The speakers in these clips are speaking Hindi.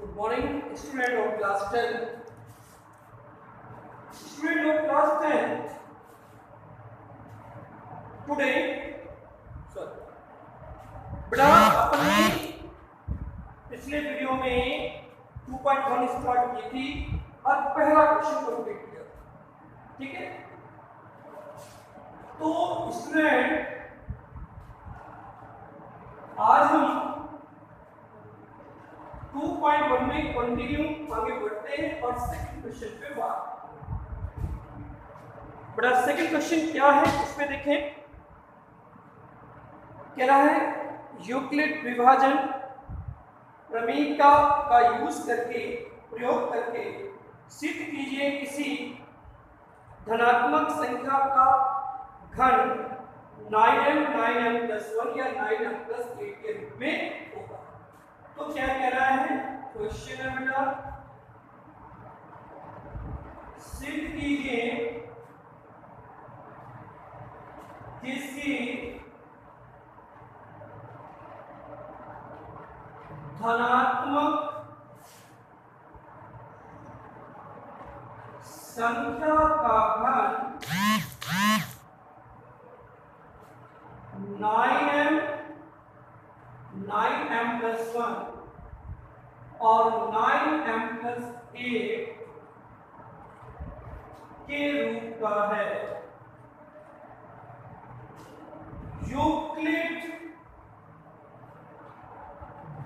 Good morning, student of class 10. Student of class 10. Today, sorry, बेटा अपन ने पिछले वीडियो में 2.1 स्टार्ट की थी और पहला क्वेश्चन कंप्लीट किया, ठीक है। तो स्टूडेंट आज हम 2.1 में कंटिन्यू आगे बढ़ते हैं और सेकंड क्वेश्चन पे बात। बड़ा सेकंड क्वेश्चन क्या है इसमें देखें, कह रहा है यूक्लिड विभाजन प्रमेयिका का यूज करके प्रयोग करके सिद्ध कीजिए किसी धनात्मक संख्या का घन 9m 9m+1 या 9m+8 के रूप में होगा। तो क्या कह रहा है क्वेश्चन है बेटा, सिद्ध कीजिए किसी धनात्मक संख्या का घन 9m 9m+1 और 9m+8 के रूप का है। यूक्लिड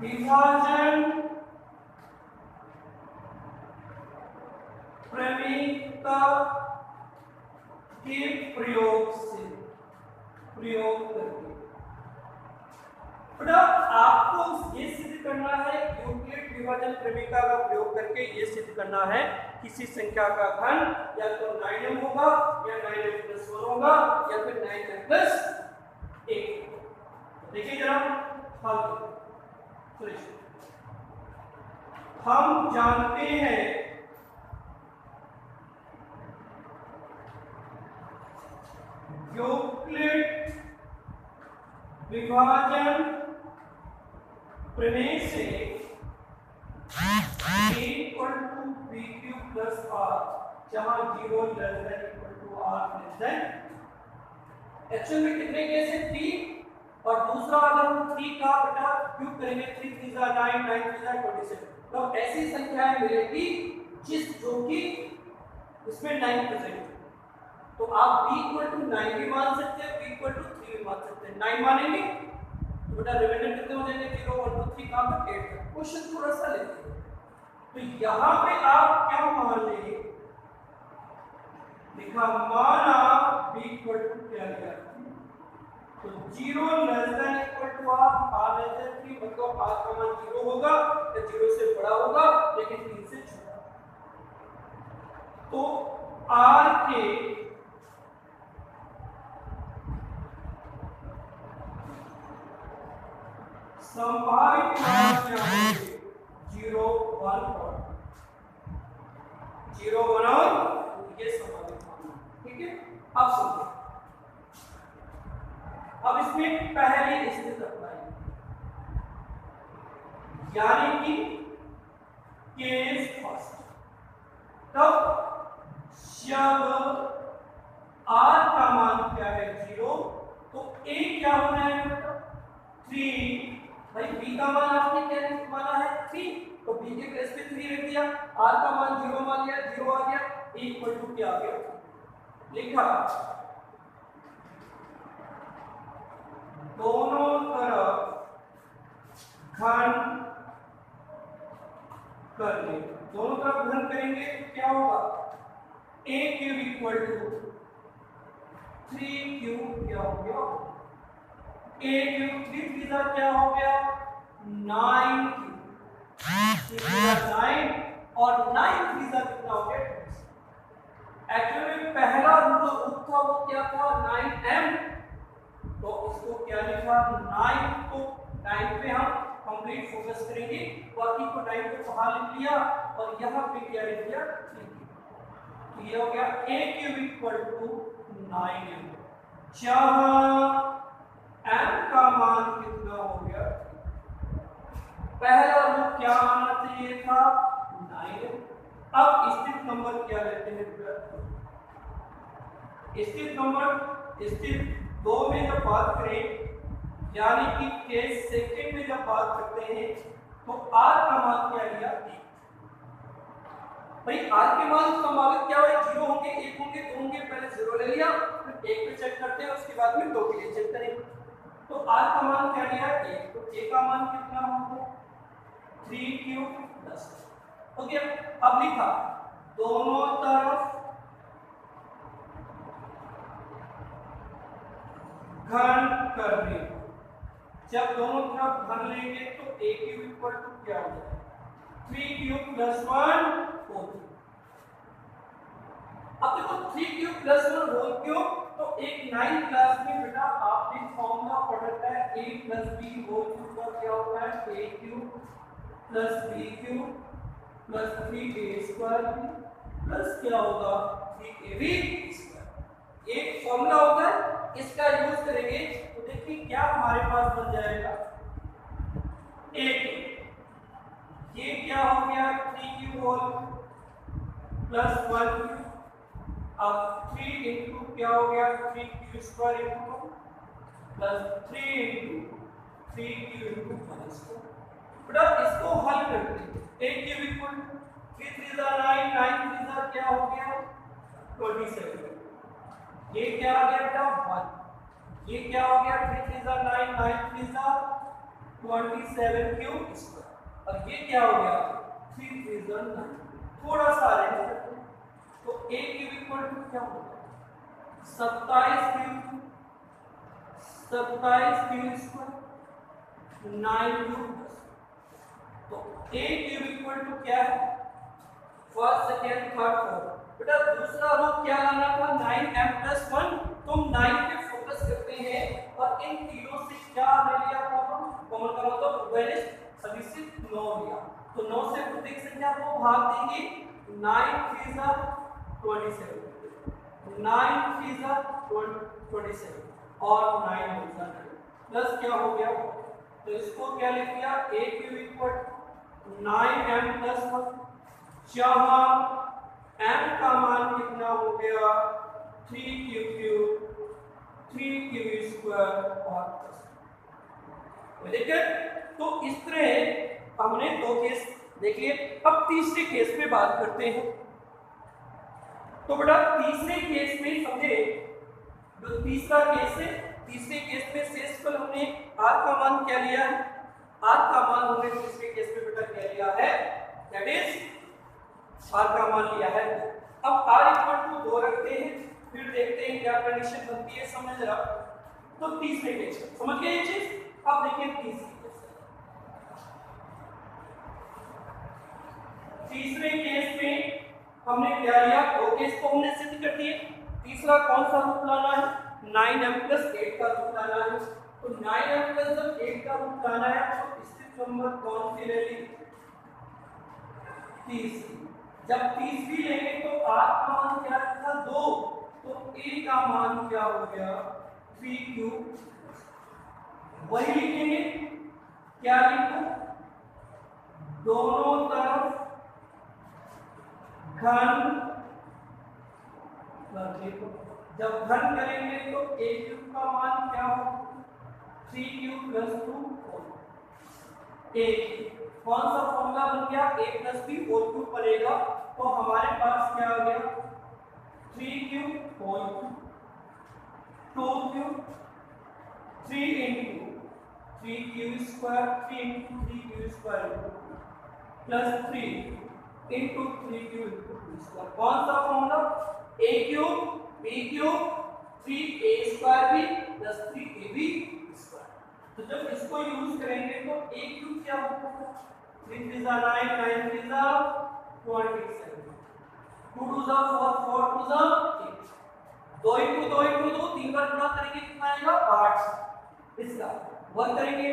विभाजन प्रमेयिका के प्रयोग करके बेटा आपको ये सिद्ध करना है, यूक्लिड विभाजन प्रमेयिका का प्रयोग करके ये सिद्ध करना है किसी संख्या का घन या तो 9m होगा या 9m+1 होगा या फिर 9m+8। देखिए जरा हल, हम जानते हैं यूक्लिड विभाजन प्रमेय से a equal to bq plus r, जहां 0 less than equal to r less than। Actual में कितने केस है 3, और दूसरा अगर हम 3 का बेटा क्यूब करेंगे 3 3 जा 9 9 3 जा 27। तो ऐसी संख्याएं मिलेगी जो कि इसमें 9 प्रेजेंट। तो आप b equal to 9 भी मान सकते हैं, b equal to 3 भी मान सकते हैं। 9 मानेंगे तो बेटा रिमाइंडर कितने हो जाएंगे 0 1 2 3 कहां तक 8 तक। क्वेश्चन थोड़ा सा लेते हैं, तो यहां पे आप क्या मान लेंगे, लिखा माना b equal to क्या लिया, तो 0 less than equal to r less than 3, मतलब r का मान 0 होगा या 0 से बड़ा होगा लेकिन 3 से छोटा। तो r के संभावित मान क्या होंगे 0 1 और 0 1 और ये संभावित मान, ठीक है। अब सुनिए, अब इसमें पहली स्थिति अपनाइए, यानी कि केस फर्स्ट। तब जब r का मान क्या है 0, तो a क्या होना है 3। भाई b का मान आपने क्या माना है 3, तो b के प्लेस पे 3 रख दिया, r का मान 0 मान लिया, 0 आ गया, a इक्वल टू क्या आ गया, लिखा दोनों तरफ घन कर ले। दोनों तरफ घन करेंगे तो क्या होगा a cube equal to 3 cube क्या हो गया, a क्यूब 3 3 क्या हो गया 9 क्यूब 9 और 9 3 कितना हो गया। एक्चुअली में पहला जो रूप था वो क्या था 9m, तो इसको क्या लिखा 9, तो 9 पे हम कंप्लीट फोकस करेंगे, बाकी को 9 पे बाहर लिख लिया और यहाँ पे क्या लिख दिया 3। तो ये हो गया a cube equal to 9m, जहां m का मान कितना हो गया पहला रूट क्या आना चाहिए था 9। अब स्थित नंबर क्या लेते हैं बेटा, स्थित नंबर स्थित 2 में जब बात करें यानी कि केस सेकंड में जब बात करते हैं तो r का मान क्या लिया 1। भाई r के मान संभावित क्या हुए 0 होंगे 1 होंगे 2 होंगे, पहले 0 ले लिया फिर 1 पे चेक करते हैं उसके बाद में 2 के लिए चेक करेंगे। तो r का मान क्या लिया 1, तो a का मान कितना होगा 3q प्लस ओके। अब लिखा दोनों तरफ घन करने, जब दोनों तरफ घन लेंगे तो a क्यूब इक्वल टू क्या हो जाएगा 3q प्लस 1 होल। अब देखो 3q प्लस 1 होल क्यों, तो एक 9th क्लास में बेटा आपने फॉर्मूला पढ़ रखा है a plus b whole cube का क्या होता है a cube plus b cube plus 3a square plus क्या होगा 3ab स्क्वायर। एक फॉर्मूला होता है, इसका यूज करेंगे तो देखिए क्या हमारे पास बन जाएगा a, ये क्या हो गया 3q होल प्लस 1 अब 3 इंटू क्या हो गया 3q square into plus 3 into 3q into 1 square. बेटा इसको हल करते हैं a क्यूब इक्वल 3 3 9 9 3 क्या हो गया 27, ये क्या आ गया बेटा 1, ये क्या हो गया 3 3 9 9 3 27 क्यूब स्क्वायर और ये क्या हो गया 3 3 9। थोड़ा सा अरेंज करते हैं तो a क्यूब इक्वल टू क्या होगा 27 क्यूब स्क्वायर 9 क्यूब। तो a क्यूब इक्वल टू क्या है फर्स्ट सेकेंड थर्ड फोर्थ। बेटा दूसरा रूट क्या लाना था 9m प्लस 1, तुम 9 पे फोकस करते हैं और इन तीनों से क्या ले लिया कॉमन, कॉमन का मतलब वैनिश सभी से 9 लिया, तो 9 से प्रत्येक संख्या को भाग देंगे 9 3 27 9 3 27 और 9 प्लस क्या हो गया, तो इसको क्या लिख दिया a cube equal 9m plus 1, जहां m का मान कितना हो गया 3q स्क्वायर और देखिए। तो इस तरह हमने 2 केस देख लिए। अब तीसरे केस पे बात करते हैं। तो बेटा तीसरे केस में समझे, जो तीसरा केस है, तीसरे केस में शेषफल हमने r का मान क्या लिया है, r का मान हमने तीसरे केस में बेटा क्या लिया है, दैट इज r का मान लिया है। अब r इक्वल टू 2 रखते हैं, फिर देखते हैं क्या कंडीशन बनती है, समझ रहा। तो तीसरे केस समझ गए ये चीज। अब देखिए तीसरे केस में हमने क्या लिया, 2 केस को हमने सिद्ध कर दिए। तीसरा कौन सा रूट लाना है 9m प्लस 8 का रूट लाना है। तो 9m प्लस 8 का रूट लाना है तो स्थित नंबर कौन सी ले ली, तीसरी। जब तीसरी लेंगे तो r का मान क्या था 2, तो a का मान क्या हो गया 3q। वही लिखेंगे, क्या लिखा, दोनों तरफ घन, जब घन करेंगे तो a क्यूब का मान क्या होगा 3q प्लस 2 a। कौन सा फॉर्मूला बन गया a plus b whole cube बनेगा, तो हमारे पास क्या आ गया 3q whole cube 2q 3 into 3q square 3 into 3q square plus 3 into 3q square. कौन सा formula a cube b cube 3a square b plus 3ab square. तो जब इसको यूज करेंगे तो a क्यूब क्या होगा 3 3 9 9 3 27 2 2 4 4 2 8 2 इंटू 2 इंटू 2 3 बार गुणा करेंगे कितना आएगा 8। इसका 1 करेंगे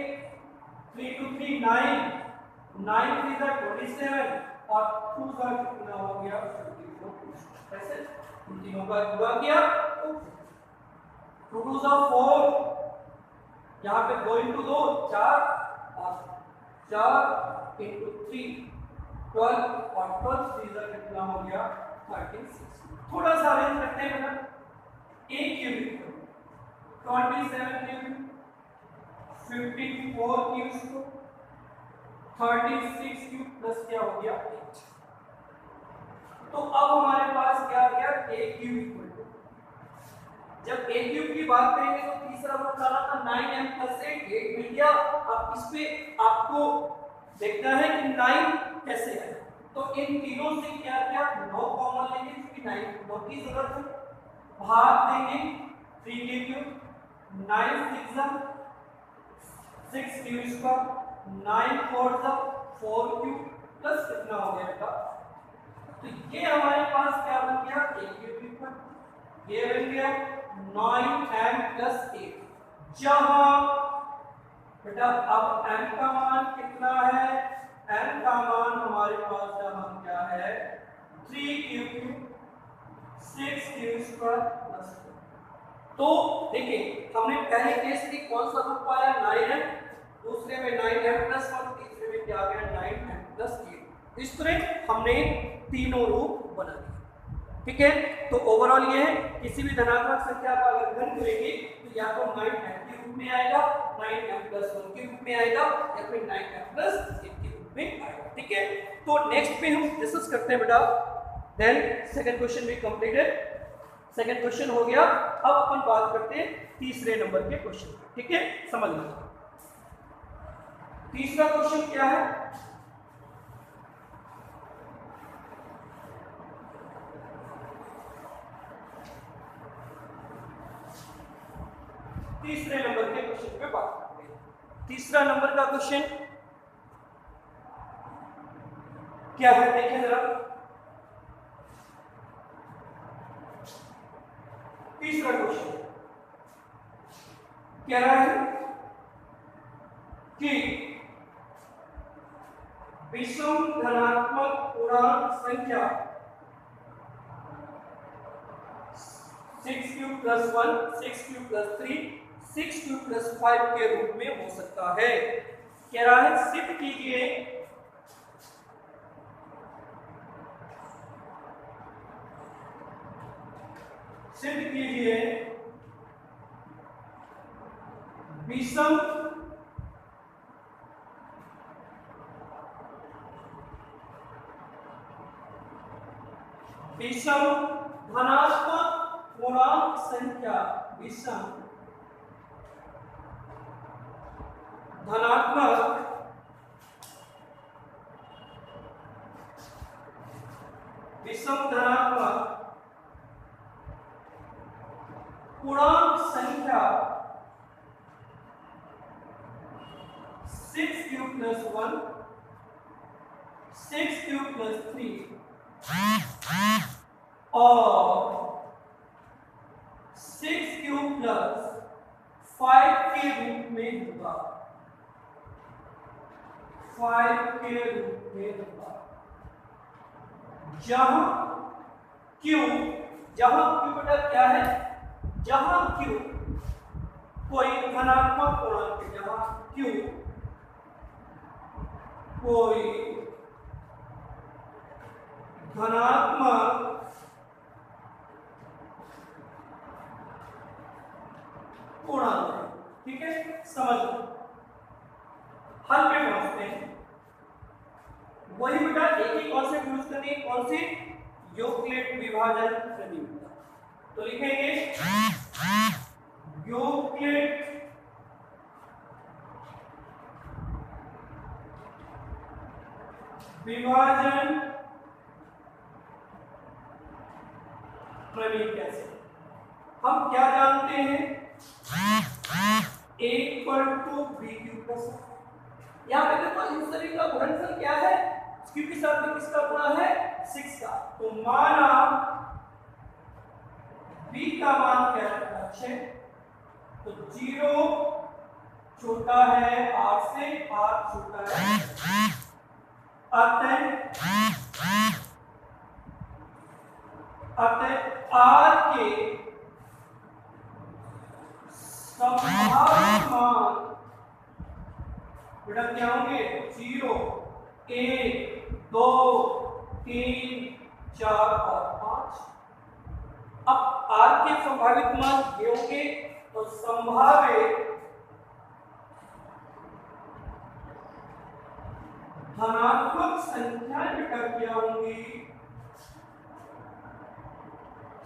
3 2 3 9 9 3 27 और 2 का कितना हो गया 54। ऐसे इन तीनों का गुणा किया तो 2 2 4, यहाँ पे 2 इंटू 2 4 और 4 इंटू 3 12 और 12 सीधा कितना हो गया 36। थोड़ा सा अरेंज करते हैं बेटा। a क्यूब 27 क्यूब 54 क्यूब को 36 क्यूब प्लस क्या हो गया 8। तो अब हमारे पास क्या आ गया a क्यूब इक्वल टू, जब a क्यूब की बात करेंगे तो तीसरा रूप डाला था 9m प्लस 8 मिल गया। अब इस पे आपको देखना है कि 9 कैसे है। तो इन तीनों से क्या क्या 9 कॉमन लेंगे क्योंकि 9 की जरूरत है, भाग देंगे 3 के cube 9 6 cube square 9 4 4 cube plus कितना हो गया बेटा। तो ये हमारे पास क्या बन गया a क्यूब इक्वल, ये बन गया 9m प्लस 8। जहां बेटा अब m का मान कितना है, m का मान हमारे पास जहां क्या है 3 क्यूब 6 क्यूब स्क्वायर प्लस 4। तो देखिए हमने पहले केस में कौन सा रूप पाया 9m, दूसरे में 9m प्लस 1, तीसरे में क्या आ गया 9m प्लस 8। इस तरह हमने तीनों रूप बना दिए। ठीक है, तो ओवरऑल ये है किसी भी धनात्मक संख्या का अगर घन करेंगे तो या तो 9m के रूप में आएगा, 9m प्लस 1 के रूप में आएगा या फिर 9m प्लस 8 के रूप में आएगा। ठीक है, तो नेक्स्ट पे हम डिस्कस करते हैं बेटा। देन सेकंड क्वेश्चन भी कंप्लीटेड, सेकंड क्वेश्चन हो गया। अब अपन बात करते हैं तीसरे नंबर के क्वेश्चन। ठीक है, समझ लो तीसरा क्वेश्चन क्या है। तीसरे नंबर के क्वेश्चन पे बात करते हैं। तीसरा नंबर का क्वेश्चन क्या है देखिए जरा। तीसरा क्वेश्चन कह रहा है कि विषम धनात्मक पूर्णांक संख्या 6 cube plus 1 6 cube plus 3 6 cube plus 5 के रूप में हो सकता है। कह रहा है सिद्ध कीजिए विषम धनात्मक पूर्णांक संख्या विषम धनात्मक पूर्णांक संख्या 6 क्यूब प्लस 1 6 क्यूब प्लस 3 और 6 क्यूब प्लस 5 के रूप में होगा, 5 के रूप में होगा। जहां क्यू बेटा क्या है, जहां क्यू कोई धनात्मक पूर्णांक है, जहां क्यू कोई धनात्मक पूर्णांक है। ठीक है, समझ लो। हल पे पहुंचते हैं। वही बेटा एक ही कॉन्सेप्ट यूज करनी है, कौन सी, यूक्लिड विभाजन प्रमेय। तो लिखेंगे यूक्लिड विभाजन प्रमेय। कैसे, हम क्या जानते हैं a equal to B Q plus. यहाँ पे देखो इन सभी का गुणनफल क्या है, क्यू के साथ में किसका गुणा है 6 का। तो माना b का मान क्या है 6, तो 0 छोटा है 8 से, 8 छोटा है अतः r के संभावित मान बेटा क्या होंगे 0 1 2 3 4 और 5। अब r के संभावित मान ये होंगे, तो संभावित धनात्मक संख्याएं बेटा क्या होंगी,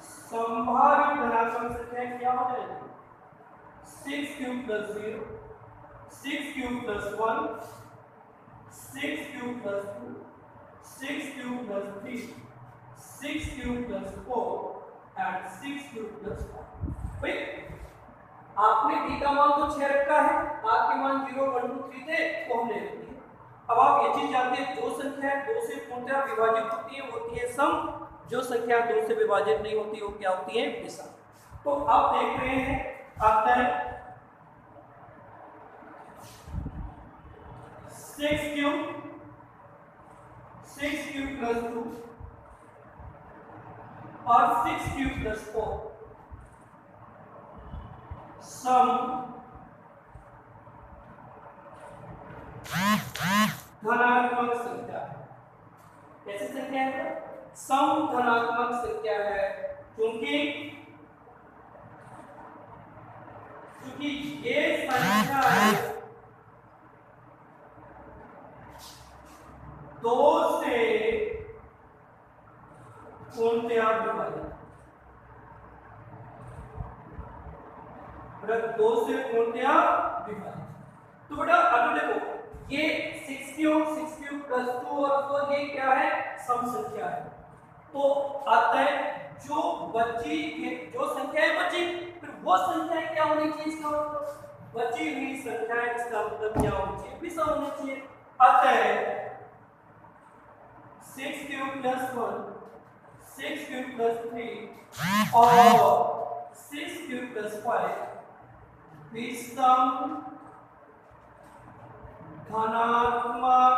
संभावित धनात्मक संख्याएं क्या हो जाएगी 6 cube plus 0, 6 cube plus 1, 6 cube plus 2, 6 cube plus 3, 6 cube plus 4 and 6 cube plus 5। भाई आपने डी का मान तो 6 रखा है, आर के मान 0 1 2 3 थे वो हमने रख दिए। अब आप ये चीज जानते हैं जो संख्या 2 से पूर्णतः विभाजित होती है सम, जो संख्या 2 से विभाजित नहीं होती वो क्या होती है विषम। तो आप देख रहे हैं आता है 6 क्यूब प्लस 2 और 6 क्यूब प्लस 4 सम धनात्मक संख्या है। कैसी संख्या है? सम धनात्मक संख्या है, क्योंकि ये संख्या है 2 से पूर्णतः विभाजित, 2 से पूर्णतः विभाजित। तो बेटा अगर देखो ये 6 क्यूब प्लस 2 और 4 ये क्या है सम संख्या है, तो आता है जो बची जो संख्याएं बची फिर वो संख्याएं क्या होनी चाहिए, इसका मतलब बची हुई संख्याएं, इसका मतलब क्या होनी चाहिए विषम होनी चाहिए। आता है 6 क्यूब प्लस 1, 6 क्यूब प्लस 3 और 6 क्यूब प्लस 5 विषम धनात्मक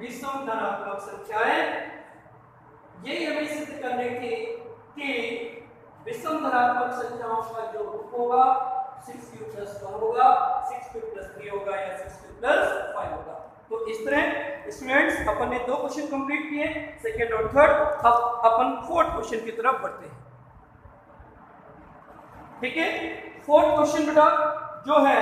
विषम धनात्मक संख्याएं। यही हमें सिद्ध करने की कि विषम धनात्मक संख्याओं का जो रूप होगा 6 क्यूब प्लस 1 होगा, 6 क्यूब प्लस 3 होगा या 6 क्यूब प्लस 5 होगा। तो इस तरह स्टूडेंट्स अपन ने 2 क्वेश्चन कंप्लीट किए, सेकंड और थर्ड। अब अपन फोर्थ क्वेश्चन की तरफ बढ़ते हैं। ठीक है, फोर्थ क्वेश्चन बेटा जो है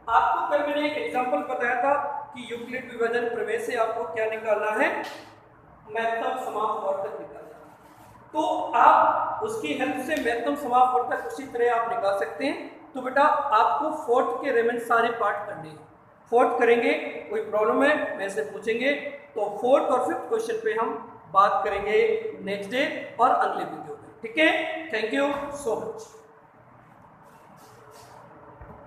आपको कल मैंने एक एग्जांपल बताया था कि यूक्लिड विभाजन प्रमेय से आपको क्या निकालना है, महत्तम समापवर्तक निकालना है। तो आप उसकी हेल्प से महत्तम समापवर्तक उसी तरह आप निकाल सकते हैं। तो बेटा आपको फोर्थ के रेमेन सारे पार्ट करने हैं, फोर्थ करेंगे, कोई प्रॉब्लम है मेरे से पूछेंगे। तो फोर्थ और फिफ्थ क्वेश्चन पे हम बात करेंगे नेक्स्ट डे और अगले वीडियो में। ठीक है, थैंक यू सो मच।